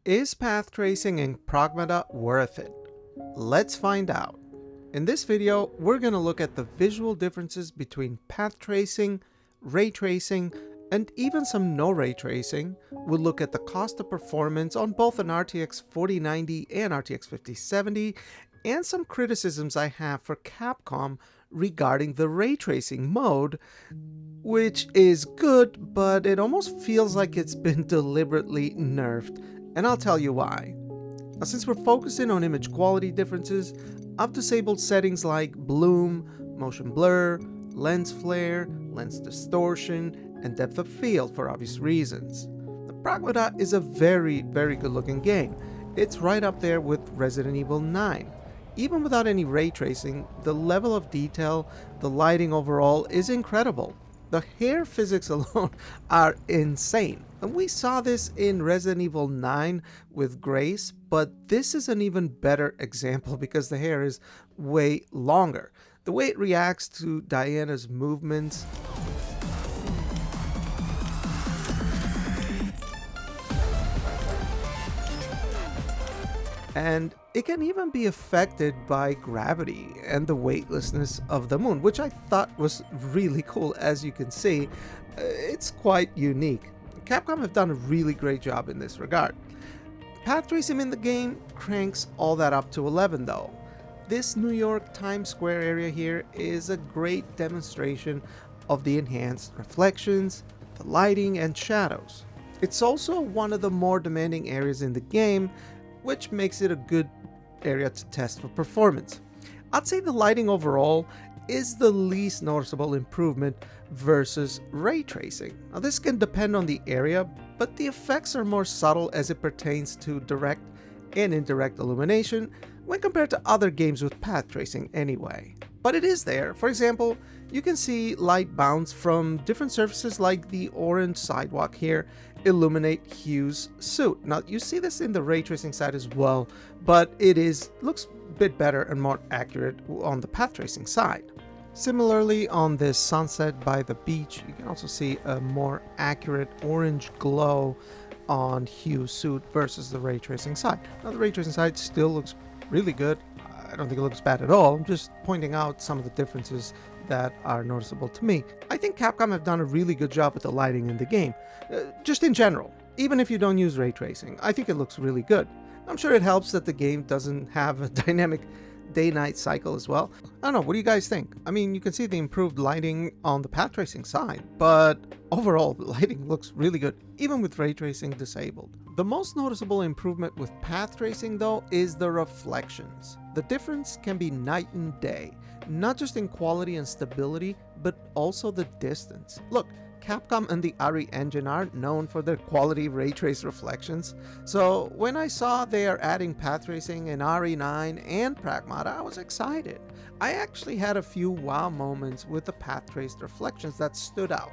Is path tracing in Pragmata worth it? Let's find out. In this video, we're going to look at the visual differences between path tracing, ray tracing, and even some no ray tracing. We'll look at the cost of performance on both an RTX 4090 and RTX 5070, and some criticisms I have for Capcom regarding the ray tracing mode, which is good, but it almost feels like it's been deliberately nerfed, and I'll tell you why. Now, since we're focusing on image quality differences, I've disabled settings like bloom, motion blur, lens flare, lens distortion, and depth of field for obvious reasons. The Pragmata is a very good looking game. It's right up there with Resident Evil 9. Even without any ray tracing, the level of detail, the lighting overall is incredible. The hair physics alone are insane. And we saw this in Resident Evil 9 with Grace, but this is an even better example because the hair is way longer. The way it reacts to Diana's movements, and it can even be affected by gravity and the weightlessness of the moon, which I thought was really cool. As you can see, it's quite unique. Capcom have done a really great job in this regard. Path tracing in the game cranks all that up to 11 though. This New York Times Square area here is a great demonstration of the enhanced reflections, the lighting, and shadows. It's also one of the more demanding areas in the game, which makes it a good area to test for performance. I'd say the lighting overall is the least noticeable improvement versus ray tracing. Now, this can depend on the area, but the effects are more subtle as it pertains to direct and indirect illumination when compared to other games with path tracing anyway. But it is there. For example, you can see light bounce from different surfaces like the orange sidewalk here illuminate Hugh's suit. Now you see this in the ray tracing side as well, but looks a bit better and more accurate on the path tracing side. Similarly, on this sunset by the beach, you can also see a more accurate orange glow on Hugh's suit versus the ray tracing side. Now the ray tracing side still looks really good. I don't think it looks bad at all. I'm just pointing out some of the differences that are noticeable to me. I think Capcom have done a really good job with the lighting in the game, just in general. Even if you don't use ray tracing, I think it looks really good. I'm sure it helps that the game doesn't have a dynamic day-night cycle as well. I don't know, what do you guys think? I mean, you can see the improved lighting on the path tracing side, but overall the lighting looks really good, even with ray tracing disabled. The most noticeable improvement with path tracing though is the reflections. The difference can be night and day, not just in quality and stability, but also the distance. Look, Capcom and the RE engine are known for their quality ray trace reflections, so when I saw they are adding path tracing in RE9 and Pragmata, I was excited. I actually had a few wow moments with the path traced reflections that stood out.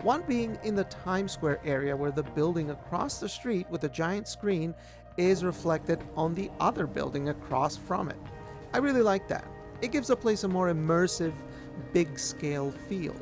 One being in the Times Square area where the building across the street with a giant screen is reflected on the other building across from it. I really like that. It gives the place a more immersive, big scale feel.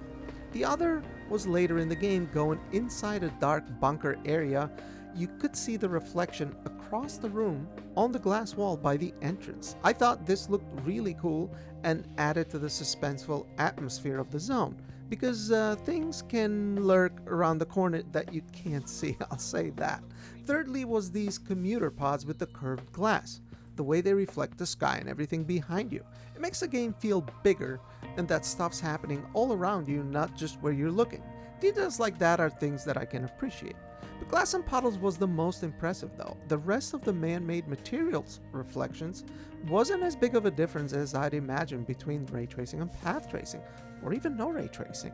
The other was later in the game, going inside a dark bunker area. You could see the reflection across the room on the glass wall by the entrance. I thought this looked really cool and added to the suspenseful atmosphere of the zone, because things can lurk around the corner that you can't see, I'll say that. Thirdly was these commuter pods with the curved glass. The way they reflect the sky and everything behind you. It makes the game feel bigger and that stuff's happening all around you, not just where you're looking. Details like that are things that I can appreciate. The glass and puddles was the most impressive though. The rest of the man-made materials reflections wasn't as big of a difference as I'd imagined between ray tracing and path tracing, or even no ray tracing.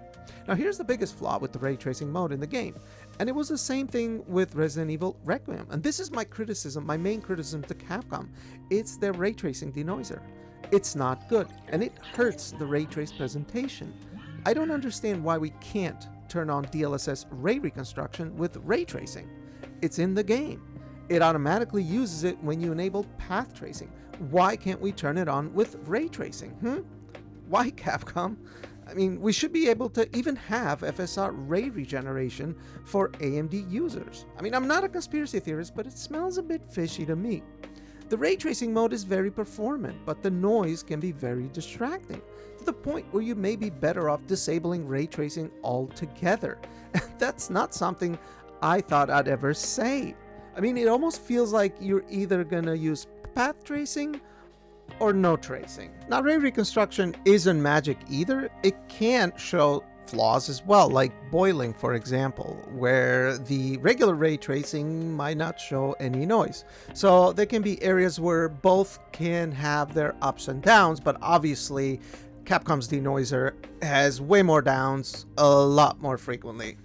Now here's the biggest flaw with the ray tracing mode in the game, and it was the same thing with Resident Evil Requiem, and this is my criticism, my main criticism to Capcom. It's their ray tracing denoiser. It's not good, and it hurts the ray trace presentation. I don't understand why we can't turn on DLSS ray reconstruction with ray tracing. It's in the game. It automatically uses it when you enable path tracing. Why can't we turn it on with ray tracing? Why, Capcom? I mean, we should be able to even have FSR ray regeneration for AMD users. I mean, I'm not a conspiracy theorist, but it smells a bit fishy to me. The ray tracing mode is very performant, but the noise can be very distracting, to the point where you may be better off disabling ray tracing altogether. That's not something I thought I'd ever say. I mean, it almost feels like you're either gonna use path tracing or no tracing. Now, ray reconstruction isn't magic either. It can show flaws as well, like boiling, for example, where the regular ray tracing might not show any noise. So there can be areas where both can have their ups and downs, but obviously Capcom's denoiser has way more downs a lot more frequently.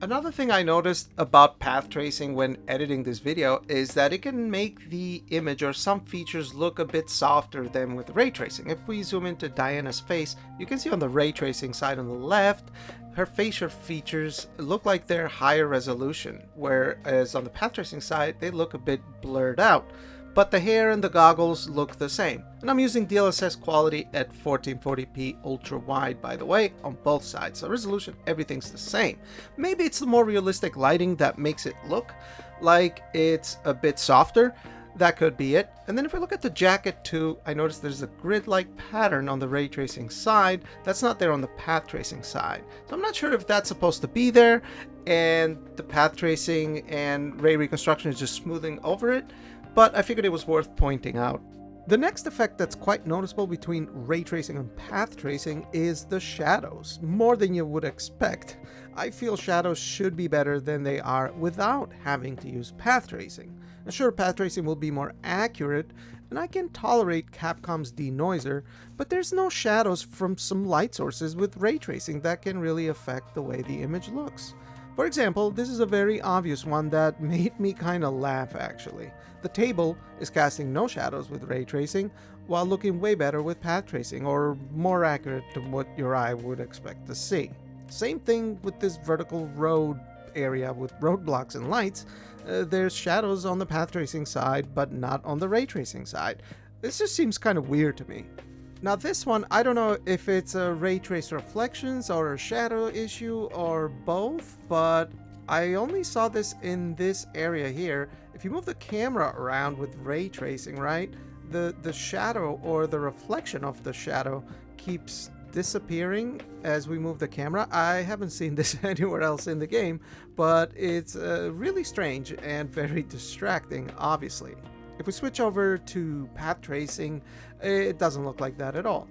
Another thing I noticed about path tracing when editing this video is that it can make the image or some features look a bit softer than with ray tracing. If we zoom into Diana's face, you can see on the ray tracing side on the left, her facial features look like they're higher resolution, whereas on the path tracing side, they look a bit blurred out. But the hair and the goggles look the same. And I'm using DLSS quality at 1440p ultra wide, by the way, on both sides. So resolution, everything's the same. Maybe it's the more realistic lighting that makes it look like it's a bit softer. That could be it. And then if I look at the jacket too, I notice there's a grid-like pattern on the ray tracing side that's not there on the path tracing side. So I'm not sure if that's supposed to be there and the path tracing and ray reconstruction is just smoothing over it, but I figured it was worth pointing out. The next effect that's quite noticeable between ray tracing and path tracing is the shadows, more than you would expect. I feel shadows should be better than they are without having to use path tracing. Now, sure, path tracing will be more accurate, and I can tolerate Capcom's denoiser, but there's no shadows from some light sources with ray tracing that can really affect the way the image looks. For example, this is a very obvious one that made me kind of laugh actually. The table is casting no shadows with ray tracing, while looking way better with path tracing, or more accurate to what your eye would expect to see. Same thing with this vertical road area with roadblocks and lights. There's shadows on the path tracing side, but not on the ray tracing side. This just seems kind of weird to me. Now this one, I don't know if it's a ray trace reflections or a shadow issue or both, but I only saw this in this area here. If you move the camera around with ray tracing, right, the shadow or the reflection of the shadow keeps disappearing as we move the camera. I haven't seen this anywhere else in the game, but it's really strange and very distracting, obviously. If we switch over to path tracing, it doesn't look like that at all.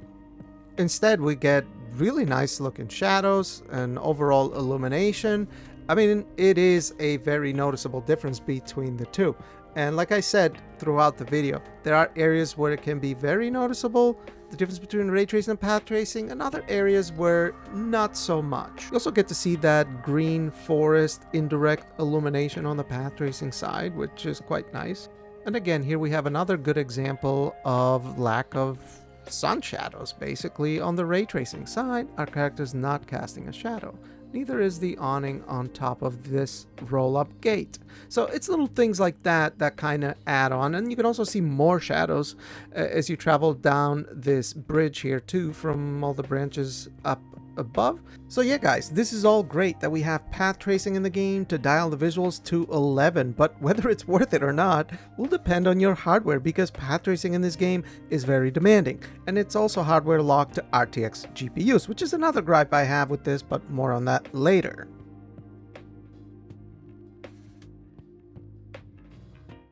Instead, we get really nice looking shadows and overall illumination. I mean, it is a very noticeable difference between the two. And like I said throughout the video, there are areas where it can be very noticeable, the difference between ray tracing and path tracing, and other areas where not so much. You also get to see that green forest indirect illumination on the path tracing side, which is quite nice. And again, here we have another good example of lack of sun shadows. Basically, on the ray tracing side, our character's not casting a shadow. Neither is the awning on top of this roll-up gate. So it's little things like that that kind of add on. And you can also see more shadows as you travel down this bridge here too, from all the branches up above. So yeah guys, this is all great that we have path tracing in the game to dial the visuals to 11, but whether it's worth it or not will depend on your hardware, because path tracing in this game is very demanding, and it's also hardware locked to RTX GPUs, which is another gripe I have with this, but more on that later.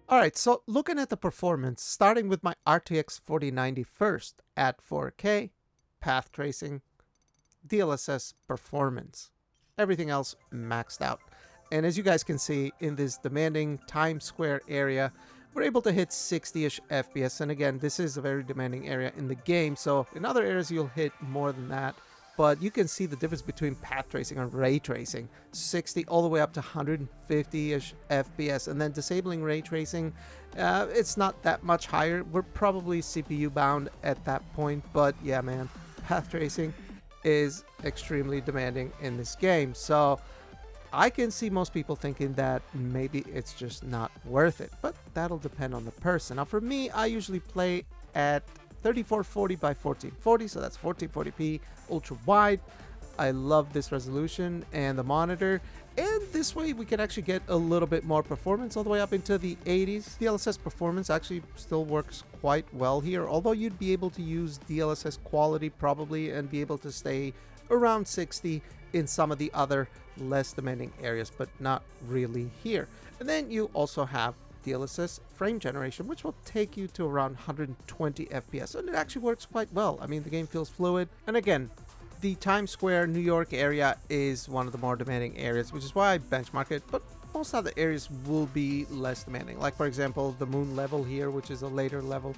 Alright, so looking at the performance, starting with my RTX 4090 first at 4K, path tracing, DLSS performance, everything else maxed out. And as you guys can see, in this demanding Times Square area, we're able to hit 60-ish FPS. And again, this is a very demanding area in the game, so in other areas you'll hit more than that. But you can see the difference between path tracing and ray tracing, 60 all the way up to 150-ish FPS. And then disabling ray tracing, it's not that much higher. We're probably CPU bound at that point, but yeah man, path tracing is extremely demanding in this game. So I can see most people thinking that maybe it's just not worth it, but that'll depend on the person. Now for me, I usually play at 3440 by 1440, so that's 1440p ultra wide. I love this resolution and the monitor, and this way we can actually get a little bit more performance all the way up into the 80s. DLSS performance actually still works quite well here, although you'd be able to use DLSS quality probably and be able to stay around 60 in some of the other less demanding areas, but not really here. And then you also have DLSS frame generation, which will take you to around 120 FPS, and it actually works quite well. I mean, the game feels fluid, and again, the Times Square, New York area is one of the more demanding areas, which is why I benchmark it, but most other areas will be less demanding. Like, for example, the moon level here, which is a later level,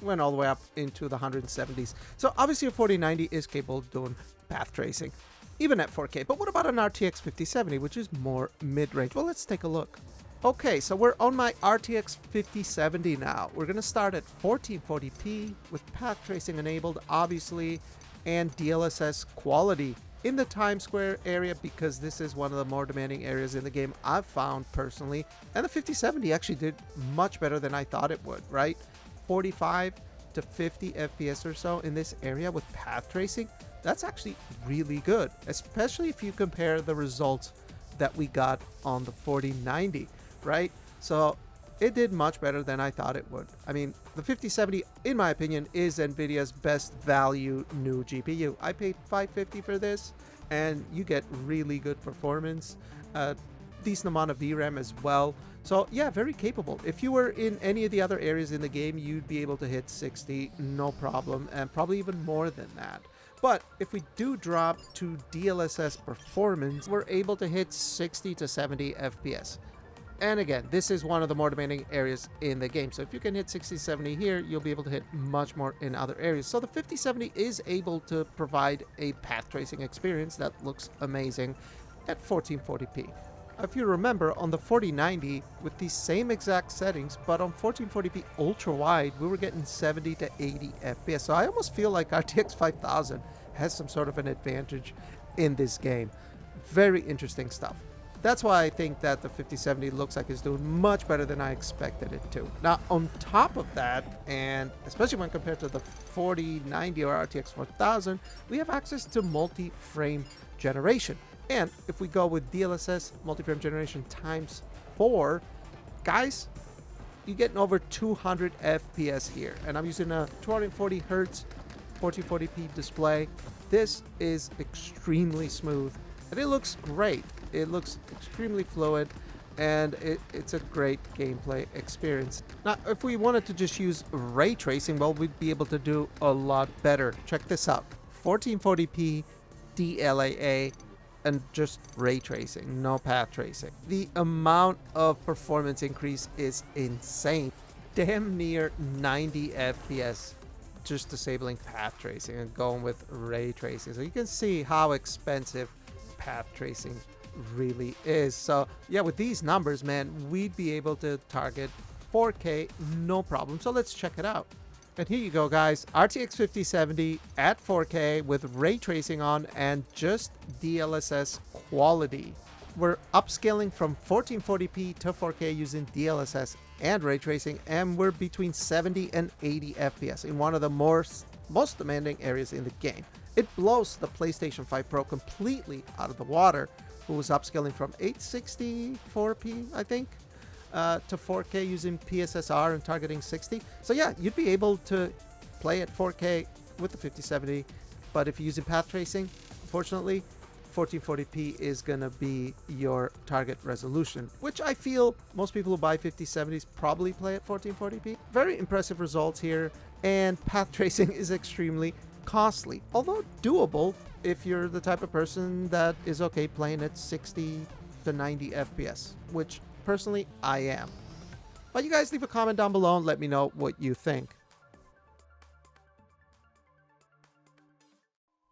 went all the way up into the 170s. So obviously a 4090 is capable of doing path tracing, even at 4K. But what about an RTX 5070, which is more mid-range? Well, let's take a look. Okay, so we're on my RTX 5070 now. We're going to start at 1440p with path tracing enabled, obviously, and DLSS quality in the Times Square area, because this is one of the more demanding areas in the game I've found personally. And the 5070 actually did much better than I thought it would, right? 45 to 50 FPS or so in this area with path tracing. That's actually really good, especially if you compare the results that we got on the 4090, right? So it did much better than I thought it would. I mean, the 5070, in my opinion, is Nvidia's best value new GPU. I paid $550 for this, and you get really good performance, decent amount of VRAM as well. So yeah, very capable. If you were in any of the other areas in the game, you'd be able to hit 60, no problem, and probably even more than that. But if we do drop to DLSS performance, we're able to hit 60 to 70 FPS. And again, this is one of the more demanding areas in the game. So if you can hit 60, 70 here, you'll be able to hit much more in other areas. So the 5070 is able to provide a path tracing experience that looks amazing at 1440p. If you remember, on the 4090, with these same exact settings, but on 1440p ultra wide, we were getting 70 to 80 FPS. So I almost feel like RTX 5000 has some sort of an advantage in this game. Very interesting stuff. That's why I think that the 5070 looks like it's doing much better than I expected it to. Now, on top of that, and especially when compared to the 4090 or RTX 4000, we have access to multi-frame generation. And if we go with DLSS multi-frame generation times 4, guys, you're getting over 200 FPS here. And I'm using a 240 Hertz 1440p display. This is extremely smooth, and it looks great. It looks extremely fluid, and it's a great gameplay experience. Now, if we wanted to just use ray tracing, well, we'd be able to do a lot better. Check this out. 1440p DLAA and just ray tracing, no path tracing. The amount of performance increase is insane. Damn near 90 FPS just disabling path tracing and going with ray tracing. So you can see how expensive path tracing really is. So yeah, with these numbers, man, we'd be able to target 4K no problem. So let's check it out. And here you go, guys. RTX 5070 at 4K with ray tracing on and just DLSS quality. We're upscaling from 1440p to 4K using DLSS and ray tracing, and we're between 70 and 80 FPS in one of the most demanding areas in the game. It blows the PlayStation 5 Pro completely out of the water, who was upscaling from 864p, I think, to 4K using PSSR and targeting 60. So yeah, you'd be able to play at 4K with the 5070, but if you're using path tracing, unfortunately, 1440p is going to be your target resolution, which I feel most people who buy 5070s probably play at 1440p. Very impressive results here, and path tracing is extremely costly, although doable if you're the type of person that is okay playing at 60 to 90 FPS, which personally I am. But you guys leave a comment down below and let me know what you think.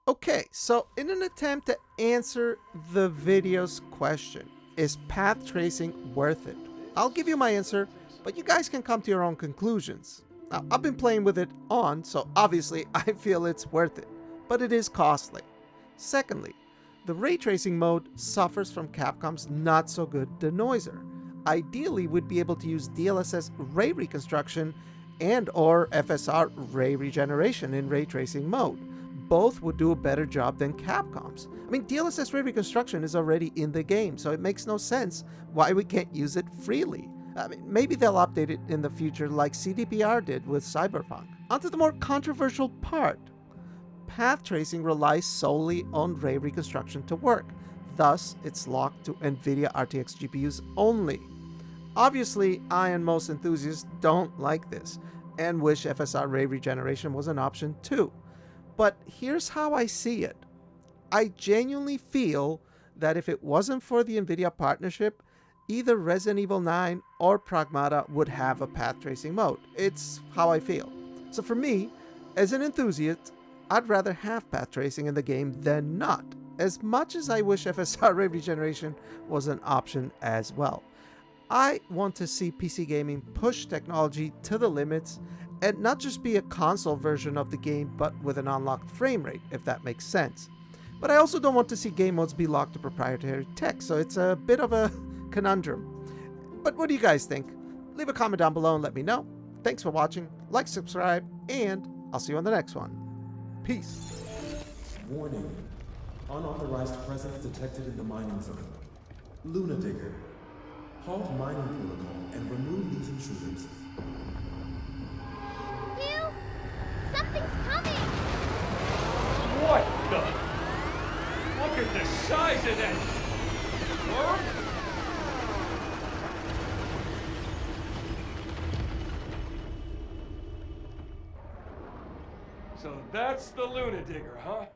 Okay, so in an attempt to answer the video's question, is path tracing worth it? I'll give you my answer, but you guys can come to your own conclusions. Now, I've been playing with it on, so obviously I feel it's worth it, but it is costly. Secondly, the ray tracing mode suffers from Capcom's not so good denoiser. Ideally, we'd be able to use DLSS ray reconstruction and or FSR ray regeneration in ray tracing mode. Both would do a better job than Capcom's. I mean, DLSS ray reconstruction is already in the game, so it makes no sense why we can't use it freely. I mean, maybe they'll update it in the future like CDPR did with Cyberpunk. Onto the more controversial part. Path tracing relies solely on ray reconstruction to work. Thus, it's locked to Nvidia RTX GPUs only. Obviously, I and most enthusiasts don't like this, and wish FSR ray regeneration was an option too. But here's how I see it. I genuinely feel that if it wasn't for the Nvidia partnership, either Resident Evil 9 or Pragmata would have a path tracing mode. It's how I feel. So for me, as an enthusiast, I'd rather have path tracing in the game than not, as much as I wish FSR ray regeneration was an option as well. I want to see PC gaming push technology to the limits and not just be a console version of the game but with an unlocked frame rate, if that makes sense. But I also don't want to see game modes be locked to proprietary tech, so it's a bit of a conundrum. But what do you guys think? Leave a comment down below and let me know. Thanks for watching, like, subscribe, and I'll see you on the next one. Peace. Warning. Unauthorized presence detected in the mining zone. Luna Digger. Halt mining protocol and remove these intruders. Phil, something's coming! What the? Look at the size of that worm! So that's the Luna Digger, huh?